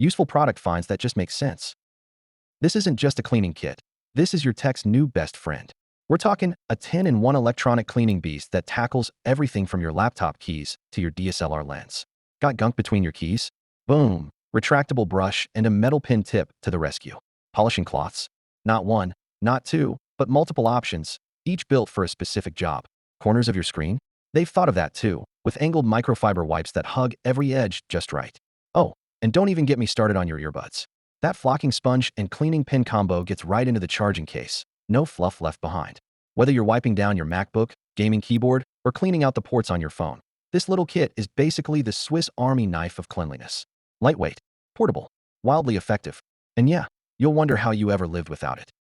Useful product finds that just make sense. This isn't just a cleaning kit. This is your tech's new best friend. We're talking a 10-in-1 electronic cleaning beast that tackles everything from your laptop keys to your DSLR lens. Got gunk between your keys? Boom! Retractable brush and a metal pin tip to the rescue. Polishing cloths? Not one, not two, but multiple options, each built for a specific job. Corners of your screen? They've thought of that too, with angled microfiber wipes that hug every edge just right. Oh, and don't even get me started on your earbuds. That flocking sponge and cleaning pin combo gets right into the charging case. No fluff left behind. Whether you're wiping down your MacBook, gaming keyboard, or cleaning out the ports on your phone, this little kit is basically the Swiss Army knife of cleanliness. Lightweight, portable, wildly effective. And yeah, you'll wonder how you ever lived without it.